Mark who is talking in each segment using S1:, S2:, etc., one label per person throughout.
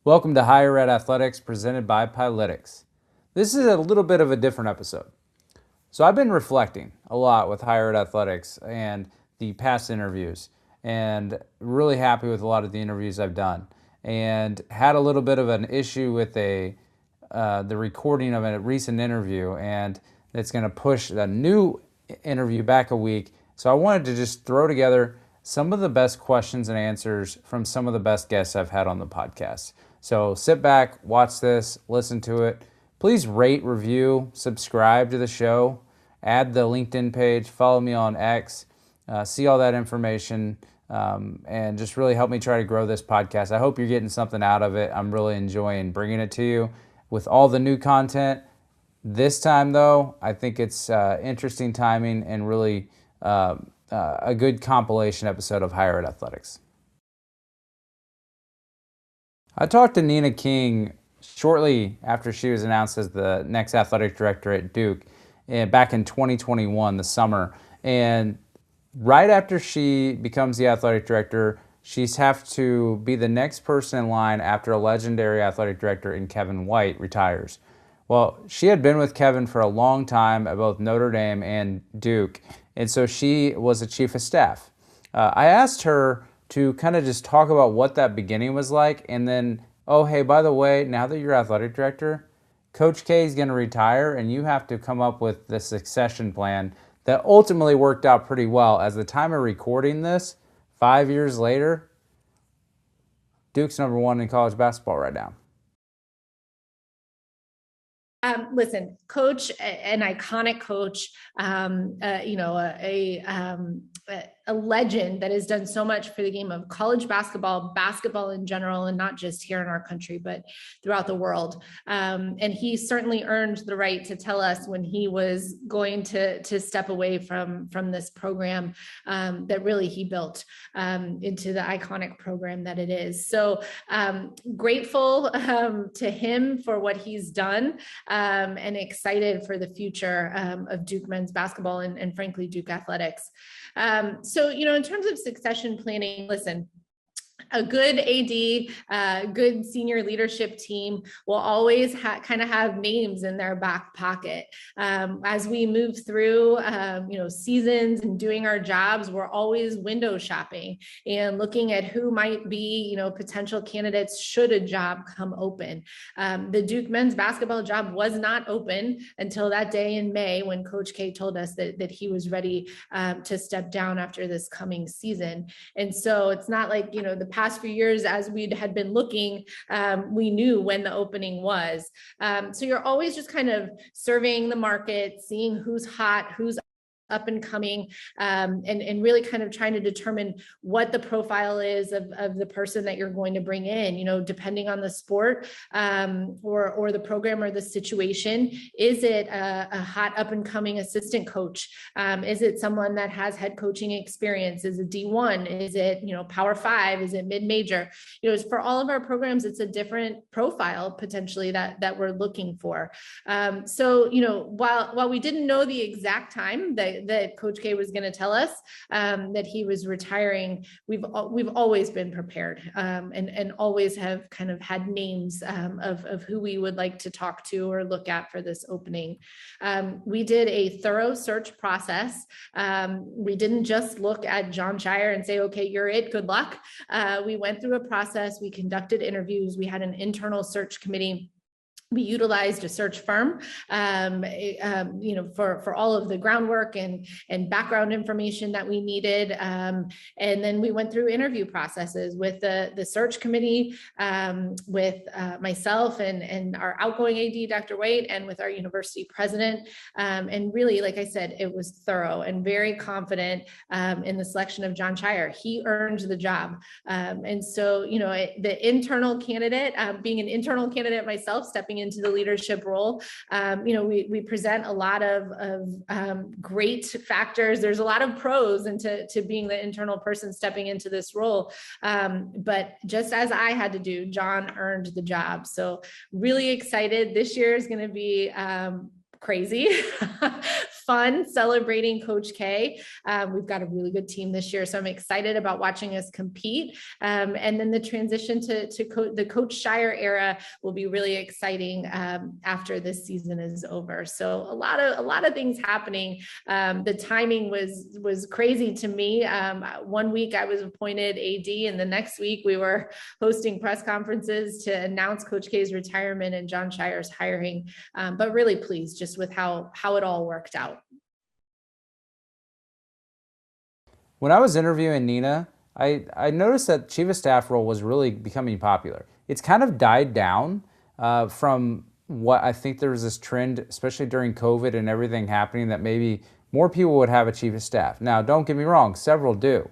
S1: Welcome to Higher Ed Athletics presented by Pilotics. This is a little bit of a different episode. So I've been reflecting a lot with Higher Ed Athletics and the past interviews, and really happy with a lot of the interviews I've done, and had a little bit of an issue with the recording of a recent interview, and it's going to push a new interview back a week. So I wanted to just throw together some of the best questions and answers from some of the best guests I've had on the podcast. So sit back, watch this, listen to it. Please rate, review, subscribe to the show, add the LinkedIn page, follow me on X, see all that information, and just really help me try to grow this podcast. I hope you're getting something out of it. I'm really enjoying bringing it to you with all the new content. This time, though, I think it's interesting timing and really a good compilation episode of Higher Ed Athletics. I talked to Nina King shortly after she was announced as the next athletic director at Duke back in 2021, the summer. And right after she becomes the athletic director, she's have to be the next person in line after a legendary athletic director in Kevin White retires. Well, she had been with Kevin for a long time at both Notre Dame and Duke, and so she was a chief of staff. I asked her to kind of just talk about what that beginning was like, and then, oh, hey, by the way, now that you're athletic director, Coach K is going to retire, and you have to come up with the succession plan that ultimately worked out pretty well. As the time of recording this, 5 years later, Duke's #1 in college basketball right now.
S2: Listen, coach, an iconic coach, a legend that has done so much for the game of college basketball in general, and not just here in our country, but throughout the world. And he certainly earned the right to tell us when he was going to step away from this program that really he built into the iconic program that it is. So grateful to him for what he's done. And excited for the future of Duke men's basketball and frankly, Duke athletics. So, in terms of succession planning, listen, a good AD, good senior leadership team will always kind of have names in their back pocket. As we move through, seasons and doing our jobs, we're always window shopping and looking at who might be, potential candidates should a job come open. The Duke men's basketball job was not open until that day in May when Coach K told us that he was ready to step down after this coming season. And so it's not like, the past few years as we had been looking, we knew when the opening was. So you're always just kind of surveying the market, seeing who's hot, who's up and coming, and really kind of trying to determine what the profile is of the person that you're going to bring in, depending on the sport or the program or the situation. Is it a hot up and coming assistant coach? Is it someone that has head coaching experience? Is it D1? Is it, Power 5? Is it mid-major? For all of our programs, it's a different profile potentially that we're looking for. So, while we didn't know the exact time that Coach K was going to tell us that he was retiring, we've always been prepared and always have kind of had names of who we would like to talk to or look at for this opening. We did a thorough search process. We didn't just look at Jon Scheyer and say, okay, you're it, good luck. We went through a process. We conducted interviews. We had an internal search committee. We utilized a search firm, for all of the groundwork and background information that we needed. And then we went through interview processes with the search committee, with myself and our outgoing AD, Dr. White, and with our university president. And really, like I said, it was thorough and very confident in the selection of Jon Scheyer. He earned the job. And so, the internal candidate, being an internal candidate myself, stepping into the leadership role, we present a lot of great factors. There's a lot of pros into being the internal person stepping into this role. But just as I had to do, Jon earned the job. So really excited. This year is going to be crazy, fun, celebrating Coach K. We've got a really good team this year, so I'm excited about watching us compete. And then the transition to the Coach Shire era will be really exciting after this season is over. So a lot of things happening. The timing was crazy to me. One week I was appointed AD, and the next week we were hosting press conferences to announce Coach K's retirement and John Shire's hiring. But really pleased just with how it all worked out.
S1: When I was interviewing Nina, I noticed that chief of staff role was really becoming popular. It's kind of died down from what I think there was this trend, especially during COVID and everything happening, that maybe more people would have a chief of staff. Now, don't get me wrong, several do.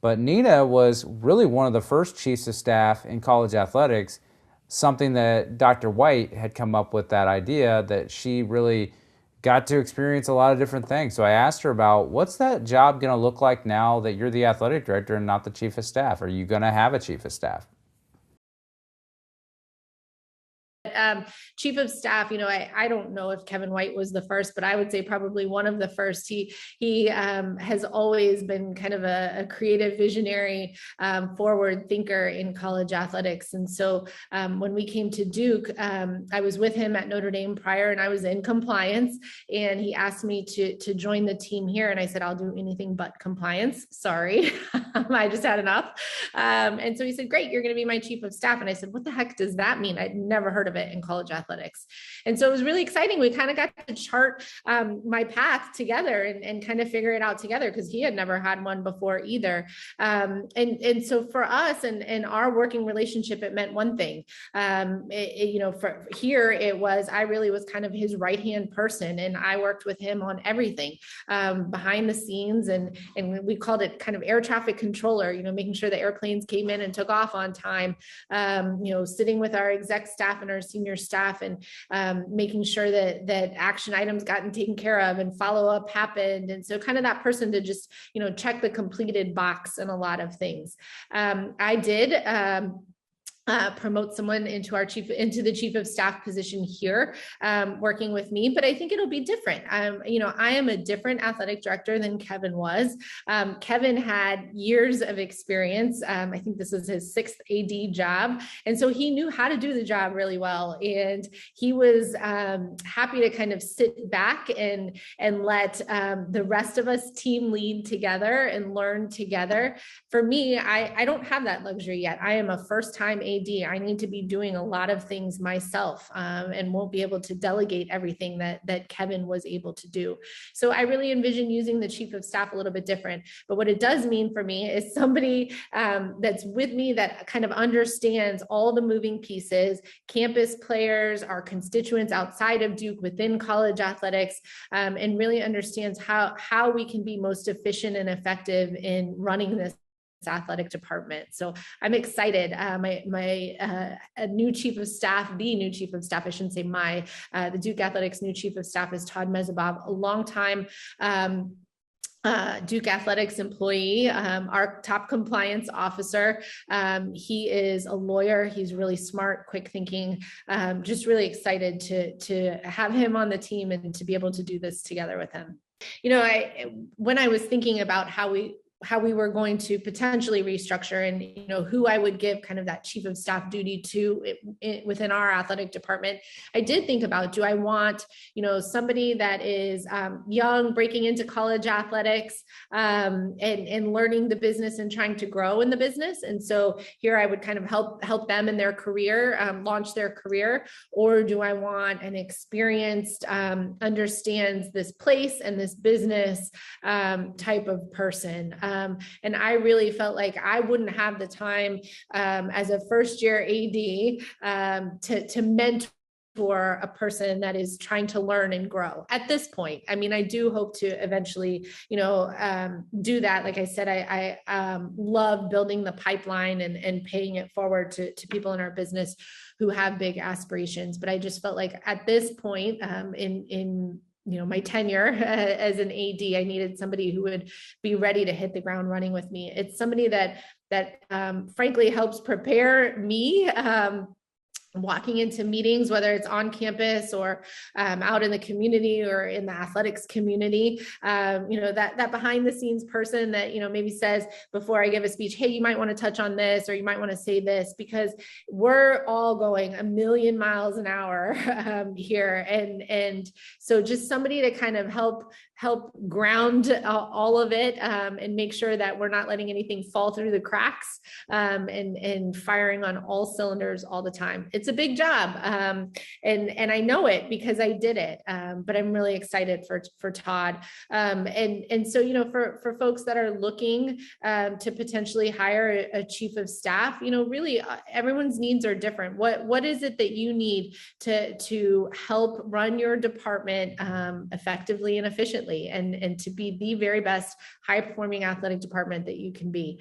S1: But Nina was really one of the first chiefs of staff in college athletics, something that Dr. White had come up with, that idea that she really got to experience a lot of different things. So I asked her about, what's that job going to look like now that you're the athletic director and not the chief of staff? Are you going to have a chief of staff?
S2: Chief of staff, I don't know if Kevin White was the first, but I would say probably one of the first. He has always been kind of a creative, visionary, forward thinker in college athletics. And so when we came to Duke, I was with him at Notre Dame prior, and I was in compliance, and he asked me to join the team here. And I said, I'll do anything but compliance. Sorry. I just had enough. And so he said, great, you're going to be my chief of staff. And I said, what the heck does that mean? I'd never heard of it in college athletics. And so it was really exciting. We kind of got to chart my path together and kind of figure it out together, because he had never had one before either. And so for us and our working relationship, it meant one thing. For here, it was, I really was kind of his right-hand person, and I worked with him on everything behind the scenes. And we called it kind of air traffic controller, making sure the airplanes came in and took off on time, sitting with our exec staff and our senior staff, and making sure that action items gotten taken care of and follow-up happened. And so kind of that person to just, check the completed box and a lot of things. I did promote someone into the chief of staff position here, working with me, but I think it'll be different. I am a different athletic director than Kevin was. Kevin had years of experience. I think this is his 6th AD job. And so he knew how to do the job really well. And he was happy to kind of sit back and let the rest of us team lead together and learn together. For me, I don't have that luxury yet. I am a first-time AD. I need to be doing a lot of things myself, and won't be able to delegate everything that Kevin was able to do. So I really envision using the chief of staff a little bit different. But what it does mean for me is somebody that's with me that kind of understands all the moving pieces, campus players, our constituents outside of Duke within college athletics, and really understands how we can be most efficient and effective in running this athletic department. So I'm excited. My new chief of staff, the new chief of staff, I shouldn't say the Duke Athletics new chief of staff is Todd Mezebov, a long time Duke Athletics employee, our top compliance officer. He is a lawyer. He's really smart, quick thinking, just really excited to have him on the team and to be able to do this together with him. When I was thinking about how we were going to potentially restructure and, who I would give kind of that chief of staff duty to within our athletic department, I did think about, do I want, somebody that is young, breaking into college athletics, and learning the business and trying to grow in the business. And so here I would kind of help them in their career, launch their career, or do I want an experienced, understands this place and this business type of person? And I really felt like I wouldn't have the time as a first year AD to mentor a person that is trying to learn and grow at this point. I mean, I do hope to eventually, do that. Like I said, I love building the pipeline and paying it forward to people in our business who have big aspirations. But I just felt like at this point in my tenure as an AD, I needed somebody who would be ready to hit the ground running with me. It's somebody that frankly helps prepare me walking into meetings, whether it's on campus or out in the community or in the athletics community, that behind the scenes person that, maybe says before I give a speech, hey, you might want to touch on this, or you might want to say this, because we're all going a million miles an hour here. And so just somebody to kind of help ground all of it, and make sure that we're not letting anything fall through the cracks, and firing on all cylinders all the time. It's a big job. And I know it because I did it. But I'm really excited for Todd. And so, for folks that are looking to potentially hire a chief of staff, really everyone's needs are different. What is it that you need to help run your department effectively and efficiently, and to be the very best high performing athletic department that you can be?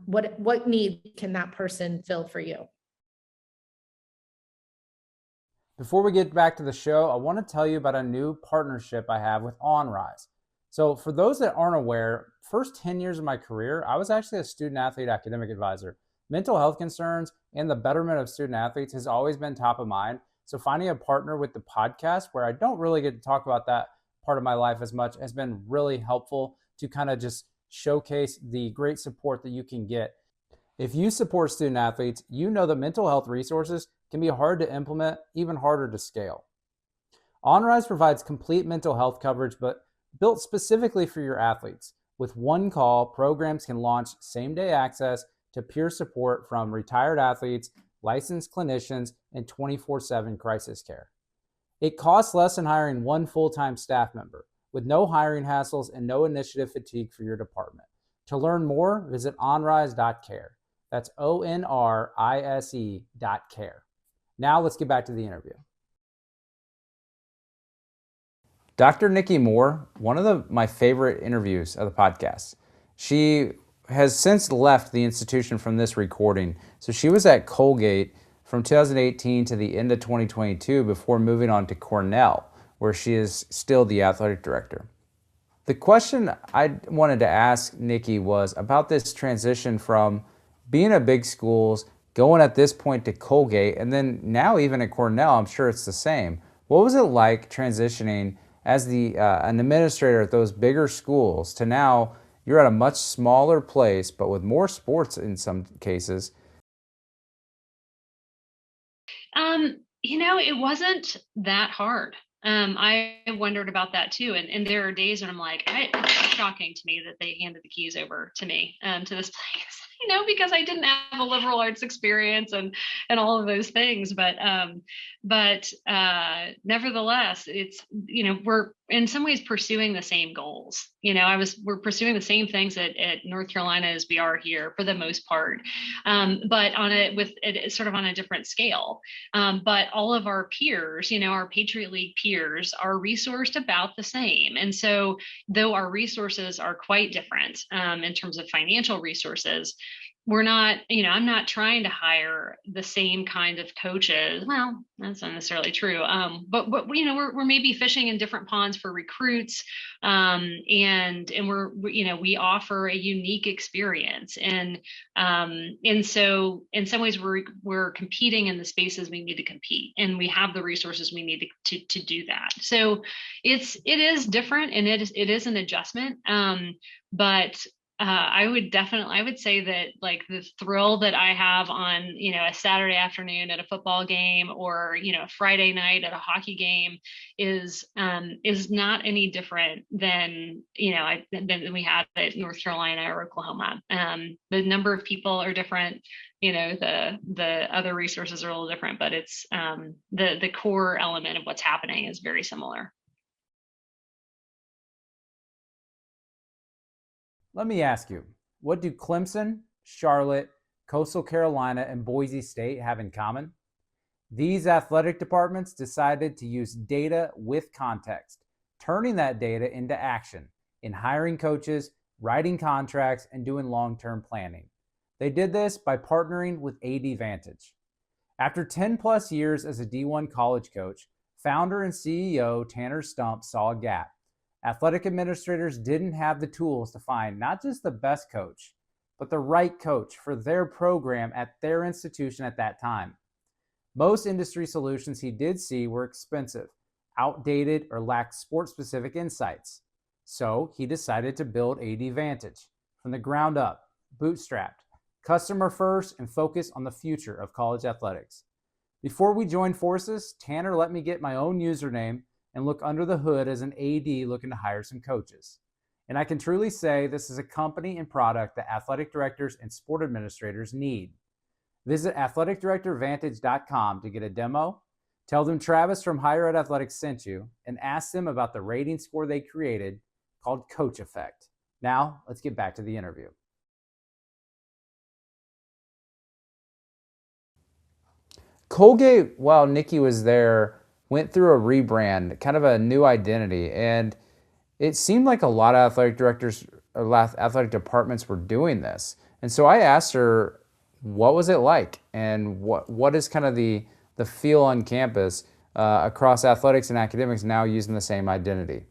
S2: What need can that person fill for you?
S1: Before we get back to the show, I want to tell you about a new partnership I have with OnRise. So for those that aren't aware, first 10 years of my career, I was actually a student athlete academic advisor. Mental health concerns and the betterment of student athletes has always been top of mind. So finding a partner with the podcast, where I don't really get to talk about that part of my life as much, has been really helpful to kind of just showcase the great support that you can get. If you support student athletes, you know that mental health resources can be hard to implement, even harder to scale. OnRise provides complete mental health coverage, but built specifically for your athletes. With one call, programs can launch same-day access to peer support from retired athletes, licensed clinicians, and 24/7 crisis care. It costs less than hiring one full-time staff member, with no hiring hassles and no initiative fatigue for your department. To learn more, visit onrise.care. That's ONRISE.care. Now let's get back to the interview. Dr. Nicki Moore, one of my favorite interviews of the podcast. She has since left the institution from this recording. So she was at Colgate from 2018 to the end of 2022 before moving on to Cornell, where she is still the athletic director. The question I wanted to ask Nicki was about this transition from being at big schools, going at this point to Colgate, and then now even at Cornell. I'm sure it's the same. What was it like transitioning as an administrator at those bigger schools to now you're at a much smaller place, but with more sports in some cases?
S3: It wasn't that hard. I wondered about that too. And there are days when I'm like, it's shocking to me that they handed the keys over to me, to this place, because I didn't have a liberal arts experience and all of those things. But nevertheless, it's, we're in some ways pursuing the same goals. We're pursuing the same things at North Carolina as we are here for the most part, but sort of on a different scale. But all of our peers, our Patriot League peers, are resourced about the same. And so though our resources are quite different in terms of financial resources, we're not, I'm not trying to hire the same kind of coaches. Well, that's not necessarily true. But we're maybe fishing in different ponds for recruits. And we offer a unique experience. And so in some ways we're competing in the spaces we need to compete, and we have the resources we need to do that. So it is different, and it is an adjustment. But I would say that, like, the thrill that I have on, a Saturday afternoon at a football game, or, a Friday night at a hockey game is not any different than we had at North Carolina or Oklahoma. The number of people are different, the other resources are a little different, but it's the core element of what's happening is very similar.
S1: Let me ask you, what do Clemson, Charlotte, Coastal Carolina, and Boise State have in common? These athletic departments decided to use data with context, turning that data into action in hiring coaches, writing contracts, and doing long-term planning. They did this by partnering with AD Vantage. After 10 plus years as a D1 college coach, founder and CEO Tanner Stump saw a gap. Athletic administrators didn't have the tools to find not just the best coach, but the right coach for their program at their institution at that time. Most industry solutions he did see were expensive, outdated, or lacked sport-specific insights. So he decided to build AD Vantage from the ground up, bootstrapped, customer first, and focus on the future of college athletics. Before we joined forces, Tanner let me get my own username and look under the hood as an AD looking to hire some coaches. And I can truly say this is a company and product that athletic directors and sport administrators need. Visit athleticdirectorvantage.com to get a demo. Tell them Travis from Higher Ed Athletics sent you, and ask them about the rating score they created called Coach Effect. Now, let's get back to the interview. Colgate, while Nicki was there, went through a rebrand, kind of a new identity, and it seemed like a lot of athletic directors, athletic departments were doing this. And so I asked her, what was it like, and what is kind of the feel on campus across athletics and academics now using the same identity?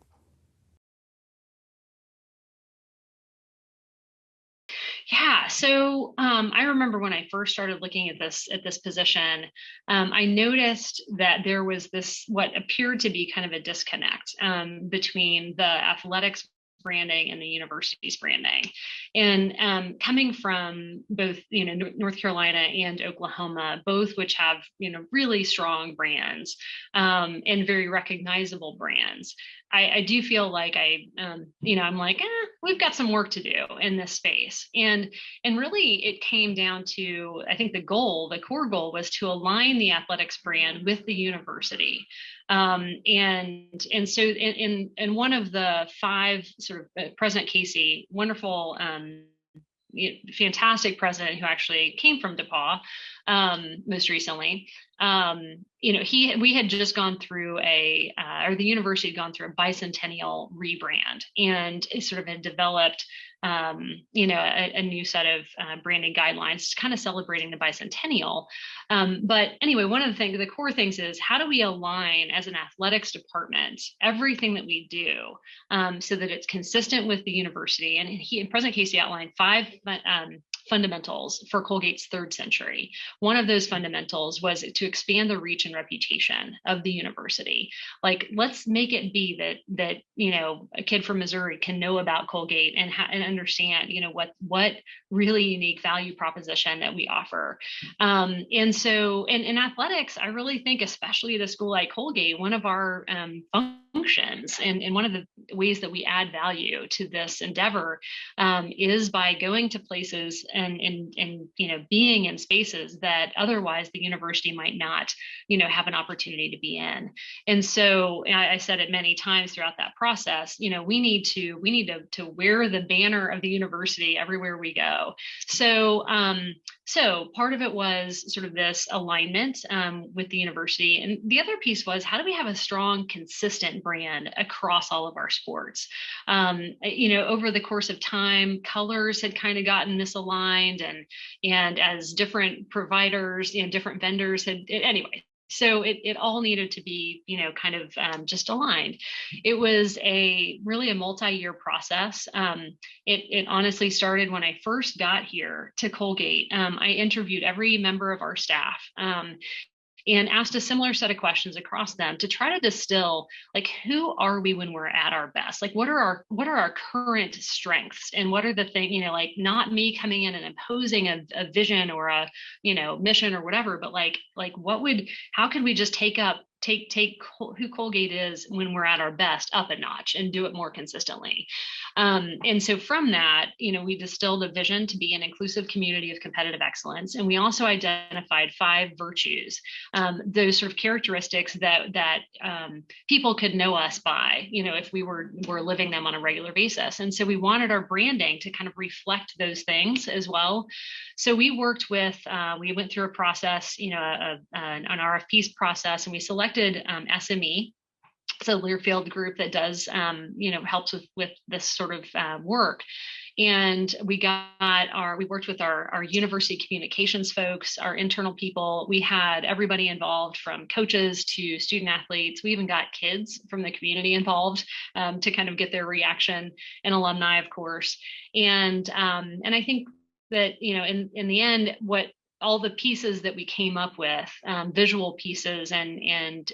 S3: Yeah, so I remember when I first started looking at this position, I noticed that there was this what appeared to be kind of a disconnect between the athletics branding and the university's branding. And coming from both, North Carolina and Oklahoma, both which have, really strong brands and very recognizable brands, I do feel like I'm like, we've got some work to do in this space. And really it came down to, I think the core goal was to align the athletics brand with the university. And so in one of the 5 sort of President Casey, wonderful, fantastic president who actually came from DePaul most recently. We had just gone through or the university had gone through a bicentennial rebrand, and it sort of had developed a new set of branding guidelines, kind of celebrating the bicentennial. But anyway, one of the core things is, how do we align as an athletics department everything that we do so that it's consistent with the university? And President Casey outlined 5 fundamentals for Colgate's 3rd century. One of those fundamentals was to expand the reach and reputation of the university. Like, let's make it be that a kid from Missouri can know about Colgate and understand what really unique value proposition that we offer. And so in athletics, I really think, especially at a school like Colgate, one of our functions and one of the ways that we add value to this endeavor is by going to places and being in spaces that otherwise the university might not have an opportunity to be in. And so I said it many times throughout that process, we need to wear the banner of the university everywhere we go. So part of it was sort of this alignment with the university. And the other piece was, how do we have a strong, consistent brand across all of our sports? Over the course of time, colors had kind of gotten misaligned, and as different providers, different vendors anyway. So it all needed to be, kind of just aligned. It was really a multi-year process. It honestly started when I first got here to Colgate. I interviewed every member of our staff and asked a similar set of questions across them to try to distill, like, who are we when we're at our best? Like, what are our current strengths, and what are the things, like, not me coming in and imposing a vision or a, mission or whatever, but like how could we just take who Colgate is when we're at our best up a notch and do it more consistently. And so from that, we distilled a vision to be an inclusive community of competitive excellence. And we also identified 5 virtues, those sort of characteristics that people could know us by, if we were living them on a regular basis. And so we wanted our branding to kind of reflect those things as well. So we worked with, we went through a process, an RFP process, and we selected SME. It's a Learfield group that does, helps with this sort of work. And we worked with our university communications folks, our internal people. We had everybody involved, from coaches to student athletes. We even got kids from the community involved to kind of get their reaction, and alumni, of course. And I think that, in the end, what all the pieces that we came up with, visual pieces and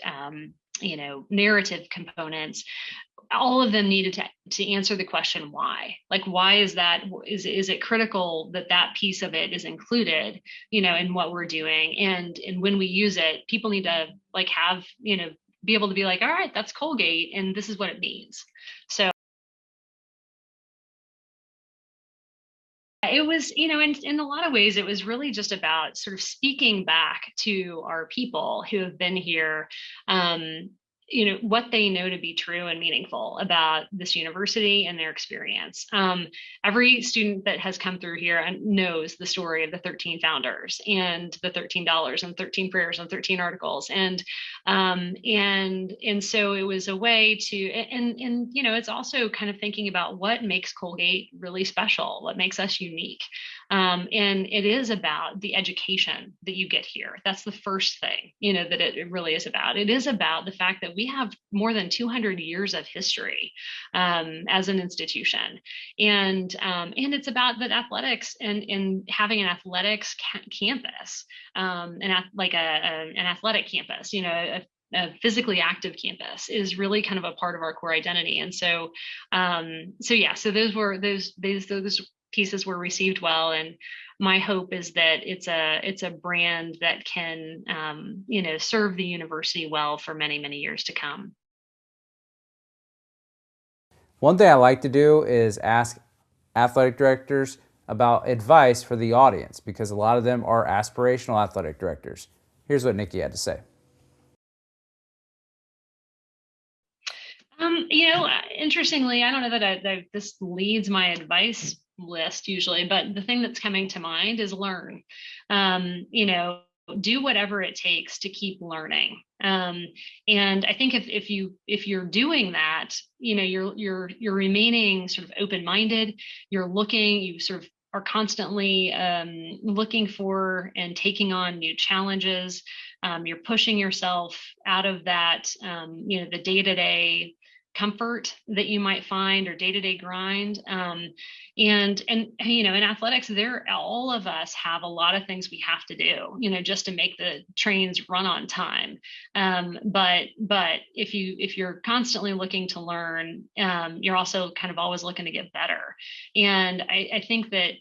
S3: narrative components, all of them needed to answer the question why. Like, why is that? Is it critical that that piece of it is included, in what we're doing? And when we use it, people need to like have, be able to be like, all right, that's Colgate, and this is what it means. So it was, in a lot of ways, it was really just about sort of speaking back to our people who have been here, what they know to be true and meaningful about this university and their experience. Every student that has come through here knows the story of the 13 founders and the $13 and 13 prayers and 13 articles. And so it was a way to, and it's also kind of thinking about what makes Colgate really special, what makes us unique. And it is about the education that you get here. That's the first thing, that it really is about. It is about the fact that we have more than 200 years of history as an institution. And it's about that athletics and having an athletics campus, an athletic campus, a physically active campus is really kind of a part of our core identity. And so those pieces were received well. And my hope is that it's a brand that can, serve the university well for many, many years to come.
S1: One thing I like to do is ask athletic directors about advice for the audience, because a lot of them are aspirational athletic directors. Here's what Nicki had to say.
S3: Interestingly, I don't know that this leads my advice list usually, but the thing that's coming to mind is learn. Do whatever it takes to keep learning. And I think if you're doing that, you're remaining sort of open-minded. You sort of are constantly looking for and taking on new challenges. You're pushing yourself out of that, the day-to-day comfort that you might find or day-to-day grind. And in athletics, all of us have a lot of things we have to do, just to make the trains run on time. But if you're constantly looking to learn, you're also kind of always looking to get better. And I think that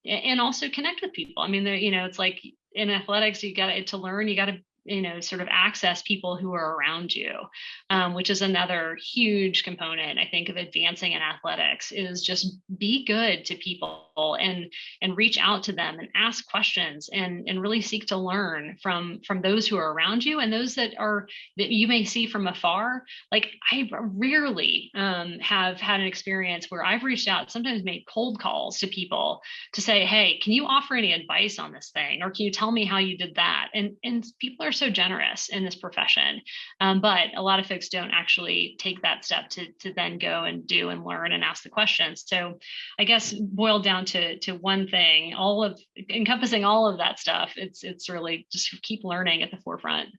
S3: and also connect with people. I mean, it's like in athletics, you got to learn, you got to sort of access people who are around you, which is another huge component, I think, of advancing in athletics, is just be good to people and reach out to them and ask questions and really seek to learn from those who are around you and those that you may see from afar. Like, I rarely have had an experience where I've reached out, sometimes made cold calls to people to say, hey, can you offer any advice on this thing? Or can you tell me how you did that? And people are so generous in this profession. But a lot of folks don't actually take that step to then go and do and learn and ask the questions. So I guess boiled down to one thing, encompassing all of that stuff, it's really just keep learning at the forefront.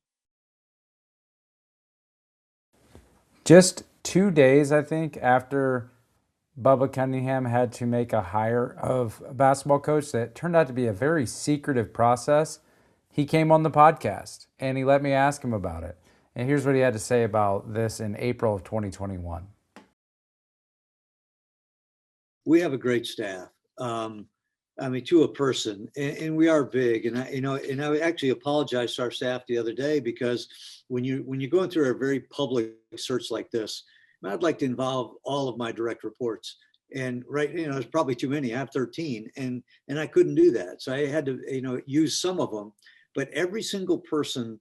S1: Just 2 days, I think, after Bubba Cunningham had to make a hire of a basketball coach that turned out to be a very secretive process, he came on the podcast and he let me ask him about it. And here's what he had to say about this in April of 2021.
S4: We have a great staff. To a person, and we are big. And I actually apologized to our staff the other day, because when you're going through a very public search like this, I'd like to involve all of my direct reports. And there's probably too many. I have 13, and I couldn't do that. So I had to, use some of them. But every single person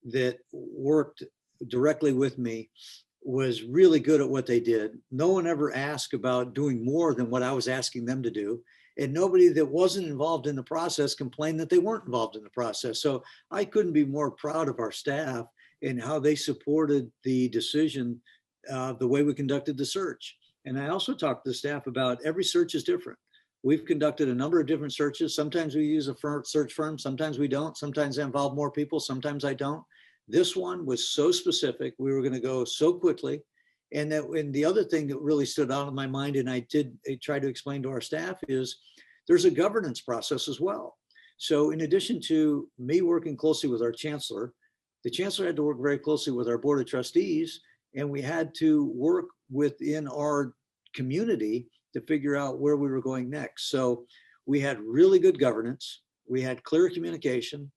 S4: that worked directly with me was really good at what they did. No one ever asked about doing more than what I was asking them to do. And nobody that wasn't involved in the process complained that they weren't involved in the process. So I couldn't be more proud of our staff and how they supported the decision, the way we conducted the search. And I also talked to the staff about every search is different. We've conducted a number of different searches. Sometimes we use a search firm, sometimes we don't. Sometimes I involve more people, sometimes I don't. This one was so specific. We were going to go so quickly. And the other thing that really stood out in my mind, and I try to explain to our staff, is there's a governance process as well. So in addition to me working closely with our chancellor, the chancellor had to work very closely with our board of trustees, and we had to work within our community to figure out where we were going next. So we had really good governance, we had clear communication,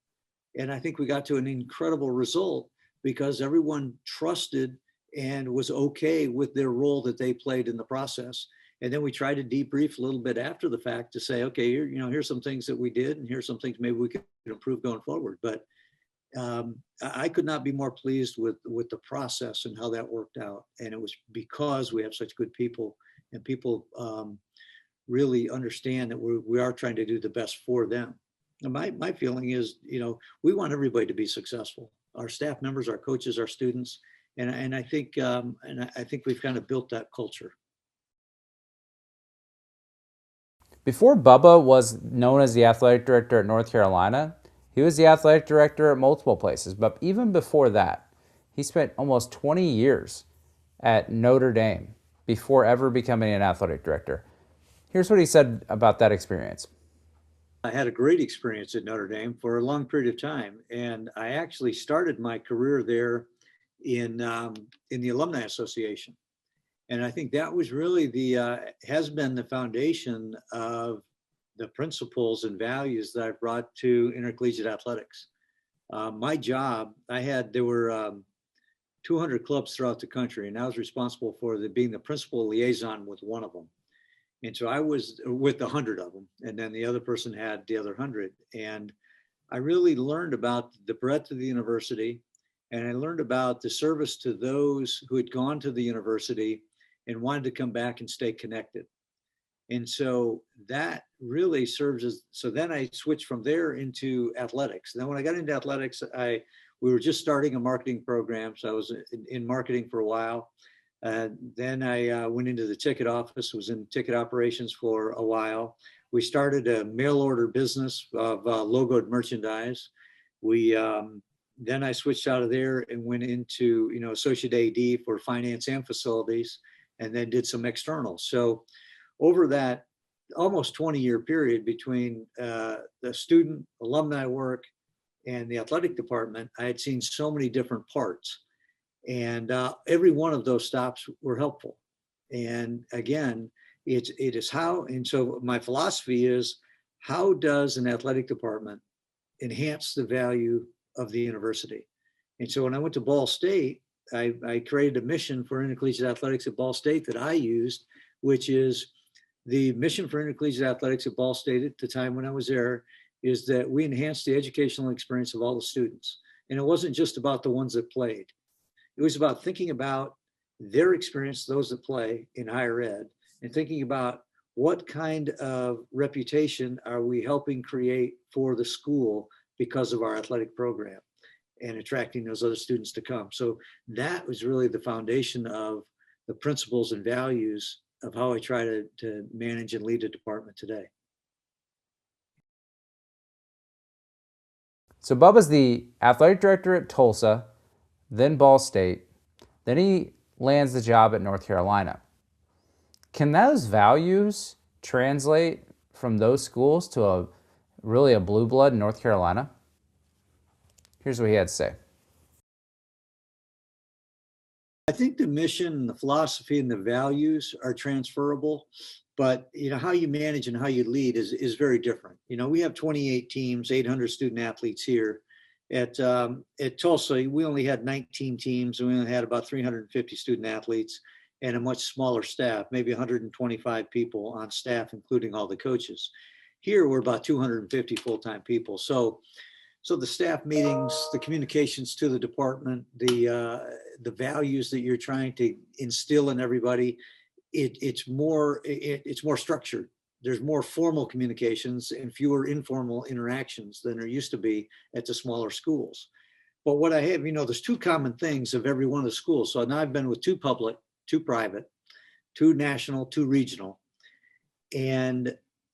S4: and I think we got to an incredible result because everyone trusted and was okay with their role that they played in the process. And then we tried to debrief a little bit after the fact to say, okay, here's some things that we did, and here's some things maybe we could improve going forward. But I could not be more pleased with the process and how that worked out. And it was because we have such good people, and people really understand that we are trying to do the best for them. And my feeling is, we want everybody to be successful. Our staff members, our coaches, our students, and I think we've kind of built that culture.
S1: Before Bubba was known as the athletic director at North Carolina, he was the athletic director at multiple places. But even before that, he spent almost 20 years at Notre Dame before ever becoming an athletic director. Here's what he said about that experience.
S4: I had a great experience at Notre Dame for a long period of time. And I actually started my career there in the Alumni Association. And I think that was really has been the foundation of the principles and values that I've brought to intercollegiate athletics. My job, there were 200 clubs throughout the country, and I was responsible for being the principal liaison with one of them. And so I was with 100 of them, and then the other person had the other 100. And I really learned about the breadth of the university, and I learned about the service to those who had gone to the university and wanted to come back and stay connected. And so that really serves as, so then I switched from there into athletics. And then when I got into athletics, we were just starting a marketing program. So I was in marketing for a while. Then I went into the ticket office, was in ticket operations for a while. We started a mail order business of logoed merchandise. Then I switched out of there and went into, associate AD for finance and facilities, and then did some externals. So over that almost 20-year period between the student alumni work and the athletic department, I had seen so many different parts, and every one of those stops were helpful. And again, it is how, and so my philosophy is, how does an athletic department enhance the value of the university? And so when I went to Ball State, I created a mission for intercollegiate athletics at Ball State that I used, which is the mission for intercollegiate athletics at Ball State at the time when I was there, is that we enhanced the educational experience of all the students. And it wasn't just about the ones that played. It was about thinking about their experience, those that play in higher ed, and thinking about what kind of reputation are we helping create for the school because of our athletic program, and attracting those other students to come. So that was really the foundation of the principles and values of how I try to manage and lead a department today.
S1: So Bubba's the athletic director at Tulsa, then Ball State, then he lands the job at North Carolina. Can those values translate from those schools to a blue blood in North Carolina? Here's what he had to say.
S4: I think the mission, the philosophy, and the values are transferable, but how you manage and how you lead is very different. We have 28 teams, 800 student athletes here. At Tulsa, we only had 19 teams, and we only had about 350 student athletes and a much smaller staff, maybe 125 people on staff, including all the coaches. Here, we're about 250 full-time people. So the staff meetings, the communications to the department, the values that you're trying to instill in everybody, it's more structured. There's more formal communications and fewer informal interactions than there used to be at the smaller schools. But what I have, there's two common things of every one of the schools. So now I've been with 2 public, 2 private, 2 national, 2 regional. And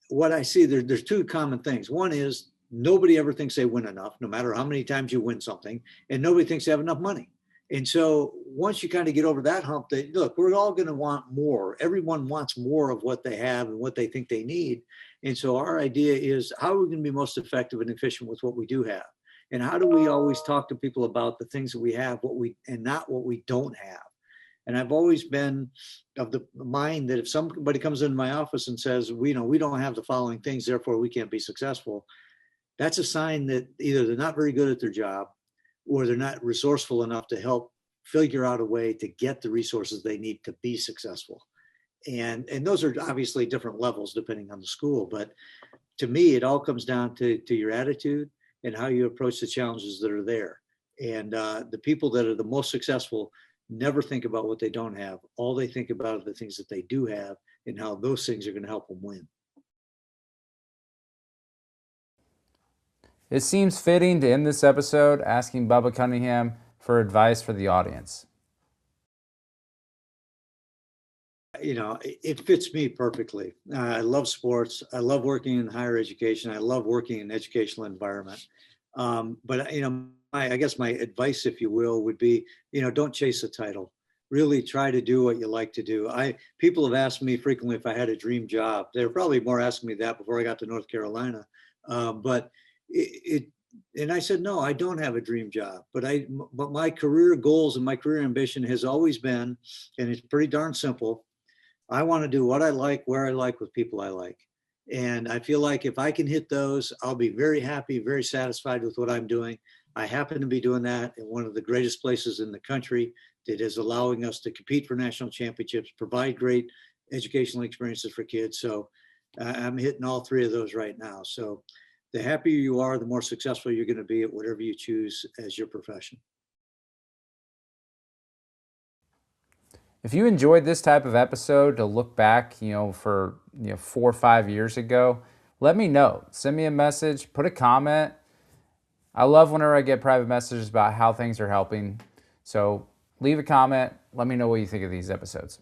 S4: what I see, there's 2 common things. One is nobody ever thinks they win enough, no matter how many times you win something, and nobody thinks they have enough money. And so once you kind of get over that hump, look, we're all going to want more. Everyone wants more of what they have and what they think they need. And so our idea is, how are we going to be most effective and efficient with what we do have? And how do we always talk to people about the things that we have, and not what we don't have? And I've always been of the mind that if somebody comes into my office and says, we don't have the following things, therefore we can't be successful, that's a sign that either they're not very good at their job, or they're not resourceful enough to help figure out a way to get the resources they need to be successful. And those are obviously different levels depending on the school. But to me, it all comes down to your attitude and how you approach the challenges that are there. And the people that are the most successful never think about what they don't have. All they think about are the things that they do have and how those things are going to help them win.
S1: It seems fitting to end this episode asking Bubba Cunningham for advice for the audience.
S4: It fits me perfectly. I love sports. I love working in higher education. I love working in an educational environment. But I guess my advice, if you will, would be, don't chase a title. Really try to do what you like to do. People have asked me frequently if I had a dream job. They were probably more asking me that before I got to North Carolina. But and I said, no, I don't have a dream job. But my career goals and my career ambition has always been, and it's pretty darn simple, I want to do what I like, where I like, with people I like. And I feel like if I can hit those, I'll be very happy, very satisfied with what I'm doing. I happen to be doing that in one of the greatest places in the country that is allowing us to compete for national championships, provide great educational experiences for kids. So I'm hitting all three of those right now. So the happier you are, the more successful you're going to be at whatever you choose as your profession.
S1: If you enjoyed this type of episode to look back, for 4 or 5 years ago, let me know. Send me a message, put a comment. I love whenever I get private messages about how things are helping. So leave a comment. Let me know what you think of these episodes.